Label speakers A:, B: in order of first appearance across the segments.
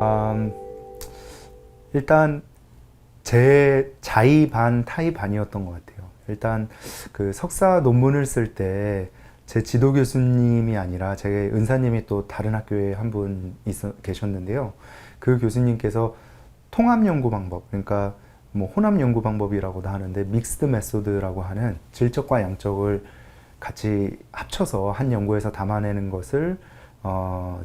A: 음, 일단 제 자의 반 타의 반이었던 것 같아요. 일단 그 석사 논문을 쓸 때 제 지도 교수님이 아니라 제 은사님이 또 다른 학교에 한 분 계셨는데요. 그 교수님께서 통합 연구 방법, 그러니까 뭐 혼합 연구 방법이라고도 하는데 믹스드 메소드라고 하는 질적과 양적을 같이 합쳐서 한 연구에서 담아내는 것을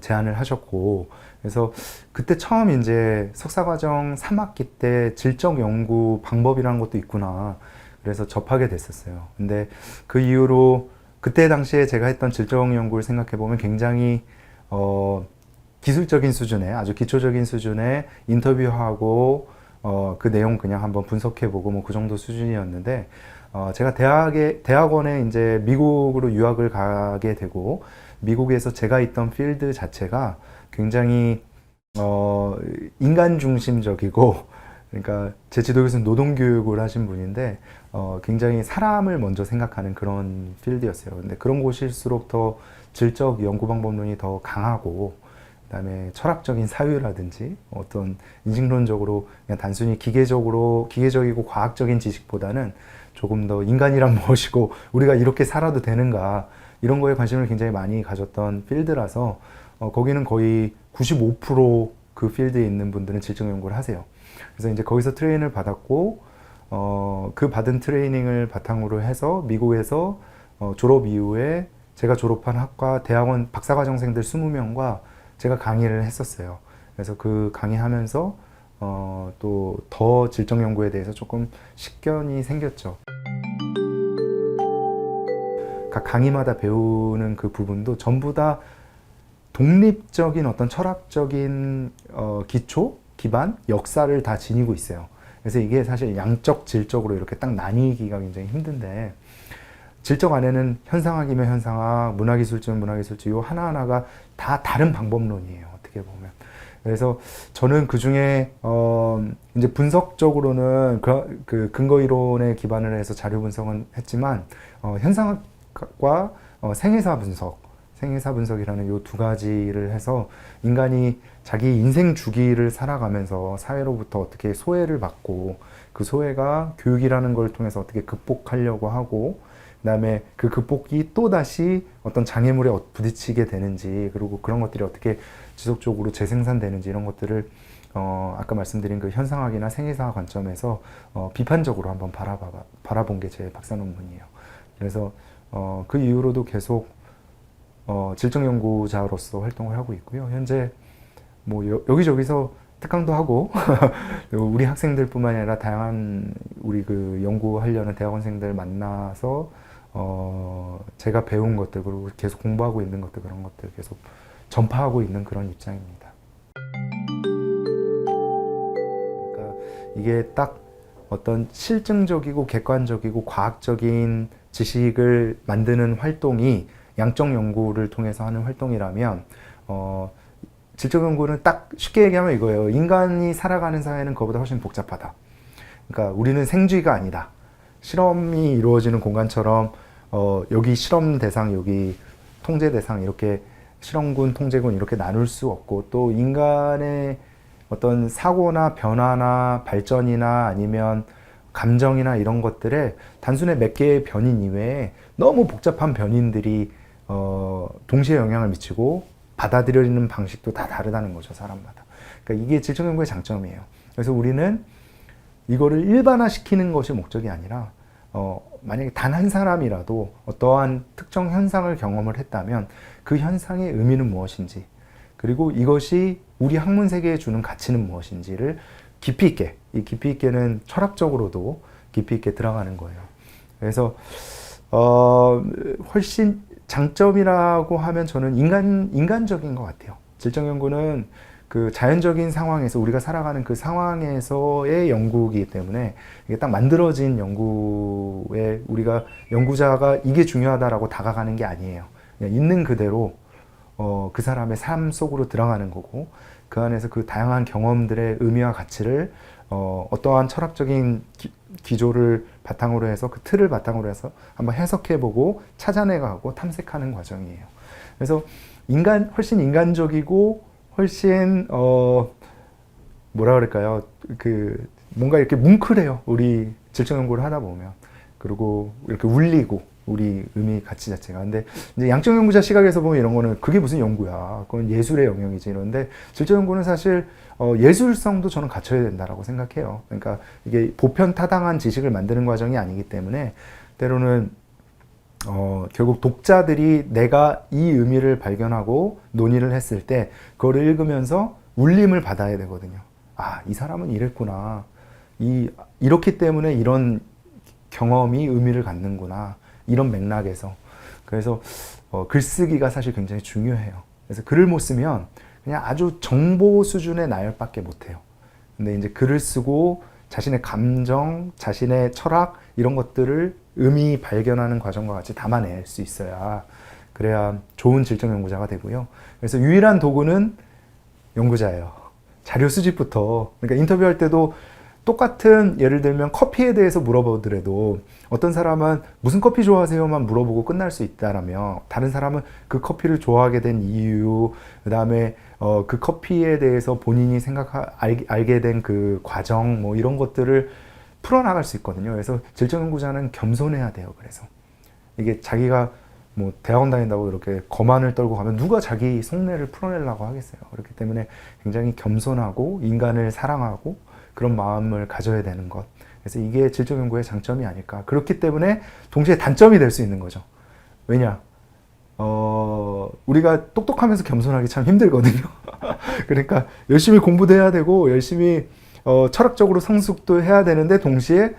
A: 제안을 하셨고, 그래서 그때 처음 이제 석사과정 3학기 때 질적 연구 방법이라는 것도 있구나, 그래서 접하게 됐었어요. 근데 그 이후로 그때 당시에 제가 했던 질적 연구를 생각해 보면 굉장히 기술적인 수준의 아주 기초적인 수준의 인터뷰하고 그 내용 그냥 한번 분석해 보고 뭐 그 정도 수준이었는데, 제가 대학원에 이제 미국으로 유학을 가게 되고, 미국에서 제가 있던 필드 자체가 굉장히 인간 중심적이고, 그러니까 제 지도교수는 노동교육을 하신 분인데 굉장히 사람을 먼저 생각하는 그런 필드였어요. 근데 그런 곳일수록 더 질적 연구 방법론이 더 강하고, 그다음에 철학적인 사유라든지 어떤 인식론적으로 그냥 단순히 기계적이고 과학적인 지식보다는 조금 더 인간이란 무엇이고 우리가 이렇게 살아도 되는가, 이런 거에 관심을 굉장히 많이 가졌던 필드라서 거기는 거의 95%그 필드에 있는 분들은 질적 연구를 하세요. 그래서 이제 거기서 트레이닝을 받았고, 그 받은 트레이닝을 바탕으로 해서 미국에서 졸업 이후에 제가 졸업한 학과 대학원 박사과정생들 20명과 제가 강의를 했었어요. 그래서 그 강의하면서 또 더 질적 연구에 대해서 조금 식견이 생겼죠. 각 강의마다 배우는 그 부분도 전부 다 독립적인 어떤 철학적인 기초, 기반, 역사를 다 지니고 있어요. 그래서 이게 사실 양적, 질적으로 이렇게 딱 나뉘기가 굉장히 힘든데, 질적 안에는 현상학이면 현상학, 문화기술주면 문화기술주, 요 하나하나가 다 다른 방법론이에요, 어떻게 보면. 그래서 저는 그 중에 이제 분석적으로는 그 근거 이론에 기반을 해서 자료 분석은 했지만, 현상학과 생애사 분석이라는 요 두 가지를 해서 인간이 자기 인생 주기를 살아가면서 사회로부터 어떻게 소외를 받고, 그 소외가 교육이라는 걸 통해서 어떻게 극복하려고 하고, 그다음에 그 극복이 또다시 어떤 장애물에 부딪히게 되는지, 그리고 그런 것들이 어떻게 지속적으로 재생산되는지, 이런 것들을 아까 말씀드린 그 현상학이나 생애사 관점에서 비판적으로 한번 바라본 게 제 박사 논문이에요. 그래서 그 이후로도 계속 질적 연구자로서 활동을 하고 있고요. 현재 뭐 여기저기서 특강도 하고 우리 학생들뿐만 아니라 다양한 우리 그 연구하려는 대학원생들 만나서 제가 배운 것들, 그리고 계속 공부하고 있는 것들, 그런 것들 계속 전파하고 있는 그런 입장입니다. 그러니까 이게 딱 어떤 실증적이고 객관적이고 과학적인 지식을 만드는 활동이 양적 연구를 통해서 하는 활동이라면, 질적 연구는 딱 쉽게 얘기하면 이거예요. 인간이 살아가는 사회는 그거보다 훨씬 복잡하다. 그러니까 우리는 생쥐가 아니다. 실험이 이루어지는 공간처럼 여기 실험 대상, 여기 통제 대상, 이렇게 실험군, 통제군 이렇게 나눌 수 없고, 또 인간의 어떤 사고나 변화나 발전이나 아니면 감정이나 이런 것들에 단순히 몇 개의 변인 이외에 너무 복잡한 변인들이 동시에 영향을 미치고 받아들여지는 방식도 다 다르다는 거죠, 사람마다. 그러니까 이게 질적 연구의 장점이에요. 그래서 우리는 이거를 일반화시키는 것이 목적이 아니라 만약에 단 한 사람이라도 어떠한 특정 현상을 경험을 했다면 그 현상의 의미는 무엇인지, 그리고 이것이 우리 학문 세계에 주는 가치는 무엇인지를 깊이 있게, 이 깊이 있게는 철학적으로도 깊이 있게 들어가는 거예요. 그래서 훨씬 장점이라고 하면 저는 인간적인 것 같아요. 질적 연구는 그 자연적인 상황에서, 우리가 살아가는 그 상황에서의 연구이기 때문에 이게 딱 만들어진 연구에 우리가 연구자가 이게 중요하다라고 다가가는 게 아니에요. 그냥 있는 그대로 그 사람의 삶 속으로 들어가는 거고, 그 안에서 그 다양한 경험들의 의미와 가치를 어떠한 철학적인 기조를 바탕으로 해서, 그 틀을 바탕으로 해서 한번 해석해보고 찾아내가고 탐색하는 과정이에요. 그래서 훨씬 인간적이고 훨씬 뭐라 그럴까요? 그 뭔가 이렇게 뭉클해요. 우리 질적 연구를 하다 보면. 그리고 이렇게 울리고 우리 의미 가치 자체가. 근데 이제 양적 연구자 시각에서 보면 이런 거는 그게 무슨 연구야? 그건 예술의 영역이지. 이런데 질적 연구는 사실 예술성도 저는 갖춰야 된다라고 생각해요. 그러니까 이게 보편타당한 지식을 만드는 과정이 아니기 때문에 때로는 결국 독자들이 내가 이 의미를 발견하고 논의를 했을 때 그걸 읽으면서 울림을 받아야 되거든요. 아, 이 사람은 이랬구나. 이렇기 때문에 이런 경험이 의미를 갖는구나. 이런 맥락에서. 그래서 글쓰기가 사실 굉장히 중요해요. 그래서 글을 못 쓰면 그냥 아주 정보 수준의 나열밖에 못해요. 근데 이제 글을 쓰고 자신의 감정, 자신의 철학 이런 것들을 의미 발견하는 과정과 같이 담아낼 수 있어야 그래야 좋은 질적 연구자가 되고요. 그래서 유일한 도구는 연구자예요. 자료 수집부터. 그러니까 인터뷰할 때도 똑같은 예를 들면 커피에 대해서 물어보더라도 어떤 사람은 무슨 커피 좋아하세요만 물어보고 끝날 수 있다라면 다른 사람은 그 커피를 좋아하게 된 이유, 그 다음에 그 커피에 대해서 본인이 알게 된 그 과정 뭐 이런 것들을 풀어나갈 수 있거든요. 그래서 질적 연구자는 겸손해야 돼요. 그래서 이게 자기가 뭐 대학원 다닌다고 이렇게 거만을 떨고 가면 누가 자기 속내를 풀어내려고 하겠어요. 그렇기 때문에 굉장히 겸손하고 인간을 사랑하고 그런 마음을 가져야 되는 것. 그래서 이게 질적 연구의 장점이 아닐까. 그렇기 때문에 동시에 단점이 될 수 있는 거죠. 왜냐? 우리가 똑똑하면서 겸손하기 참 힘들거든요. 그러니까 열심히 공부도 해야 되고 열심히 철학적으로 성숙도 해야 되는데 동시에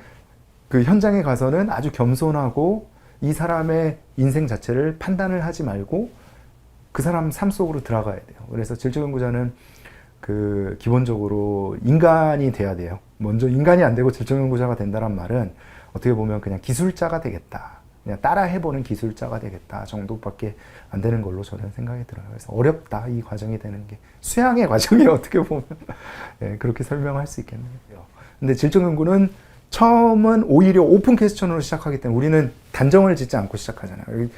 A: 그 현장에 가서는 아주 겸손하고 이 사람의 인생 자체를 판단을 하지 말고 그 사람 삶 속으로 들어가야 돼요. 그래서 질적 연구자는 그 기본적으로 인간이 돼야 돼요. 먼저 인간이 안 되고 질적 연구자가 된다는 말은 어떻게 보면 그냥 기술자가 되겠다. 그냥 따라 해보는 기술자가 되겠다 정도밖에 안 되는 걸로 저는 생각이 들어요. 그래서 어렵다 이 과정이 되는 게 수양의 과정이 어떻게 보면 네, 그렇게 설명할 수 있겠네요. 근데 질적 연구는 처음은 오히려 오픈 퀘스천으로 시작하기 때문에 우리는 단정을 짓지 않고 시작하잖아요.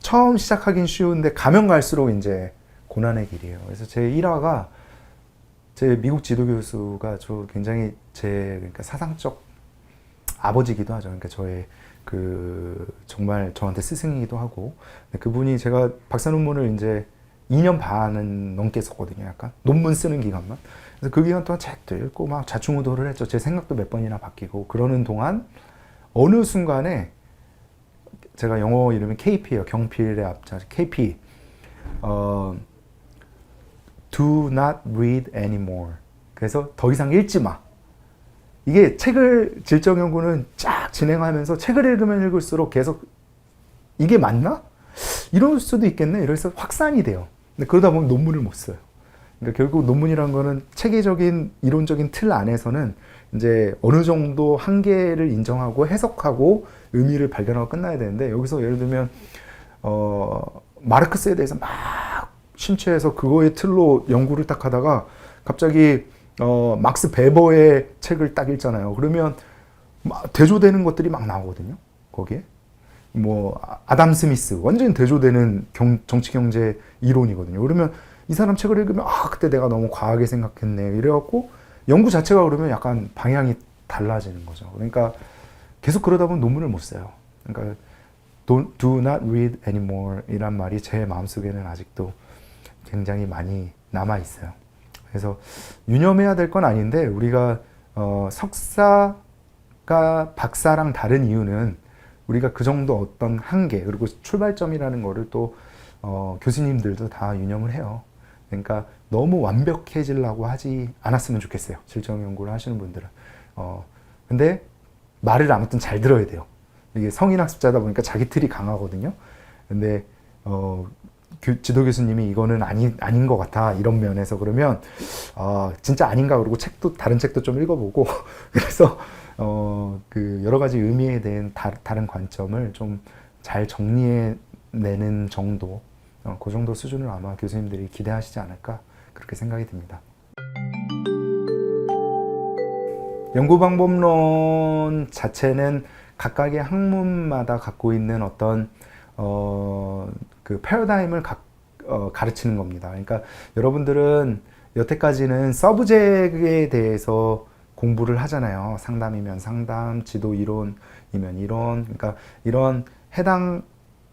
A: 처음 시작하긴 쉬운데 가면 갈수록 이제 고난의 길이에요. 그래서 제 1화가 제 미국 지도 교수가 저 굉장히 그러니까 사상적 아버지기도 하죠. 그러니까 저의 정말 저한테 스승이기도 하고 그분이 제가 박사 논문을 이제 2년 반은 넘게 썼거든요. 약간 논문 쓰는 기간만. 그래서 그 기간 동안 책도 읽고 막 좌충우돌을 했죠. 제 생각도 몇 번이나 바뀌고 그러는 동안 어느 순간에 제가 영어 이름이 KP예요. 경필의 앞자 KP. Do not read anymore. 그래서 더 이상 읽지 마. 이게 질적 연구는 쫙 진행하면서 책을 읽으면 읽을수록 계속 이게 맞나? 이럴 수도 있겠네. 이래서 확산이 돼요. 근데 그러다 보면 논문을 못 써요. 그러니까 결국 논문이란 거는 체계적인 이론적인 틀 안에서는 이제 어느 정도 한계를 인정하고 해석하고 의미를 발견하고 끝나야 되는데 여기서 예를 들면 마르크스에 대해서 막 심취해서 그거의 틀로 연구를 딱 하다가 갑자기 막스 베버의 책을 딱 읽잖아요. 그러면 막 대조되는 것들이 막 나오거든요. 거기에 뭐 아담 스미스 완전 대조되는 정치 경제 이론이거든요. 그러면 이 사람 책을 읽으면 그때 내가 너무 과하게 생각했네 이래갖고 연구 자체가 그러면 약간 방향이 달라지는 거죠. 그러니까 계속 그러다 보면 논문을 못 써요. 그러니까 do not read anymore 이란 말이 제 마음속에는 아직도 굉장히 많이 남아 있어요. 그래서 유념해야 될 건 아닌데 우리가 석사가 박사랑 다른 이유는 우리가 그 정도 어떤 한계 그리고 출발점이라는 거를 또 교수님들도 다 유념을 해요. 그러니까 너무 완벽해지려고 하지 않았으면 좋겠어요. 질적 연구를 하시는 분들은. 근데 말을 아무튼 잘 들어야 돼요. 이게 성인학습자다 보니까 자기 틀이 강하거든요. 근데 지도 교수님이 이거는 아닌 것 같아 이런 면에서 그러면 진짜 아닌가 그러고 다른 책도 좀 읽어보고 그래서 그 여러 가지 의미에 대한 다른 관점을 좀 잘 정리해내는 정도 그 정도 수준을 아마 교수님들이 기대하시지 않을까 그렇게 생각이 듭니다. 연구 방법론 자체는 각각의 학문마다 갖고 있는 어떤 그 패러다임을 가르치는 겁니다. 그러니까 여러분들은 여태까지는 서브젝트에 대해서 공부를 하잖아요. 상담이면 상담, 지도 이론이면 이론, 그러니까 이런 해당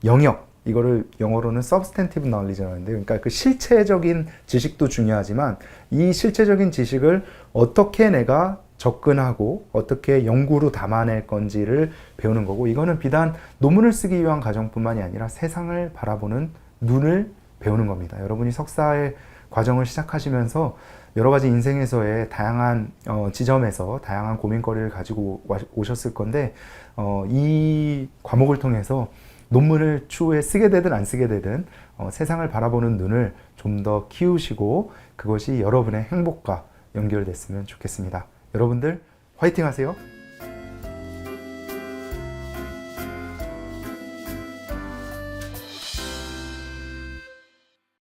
A: 영역, 이거를 영어로는 substantive knowledge라고 하는데, 그러니까 그 실체적인 지식도 중요하지만 이 실체적인 지식을 어떻게 내가 접근하고 어떻게 연구로 담아낼 건지를 배우는 거고, 이거는 비단 논문을 쓰기 위한 과정뿐만이 아니라 세상을 바라보는 눈을 배우는 겁니다. 여러분이 석사의 과정을 시작하시면서 여러 가지 인생에서의 다양한 지점에서 다양한 고민거리를 가지고 오셨을 건데, 이 과목을 통해서 논문을 추후에 쓰게 되든 안 쓰게 되든 세상을 바라보는 눈을 좀 더 키우시고 그것이 여러분의 행복과 연결됐으면 좋겠습니다. 여러분들 화이팅 하세요.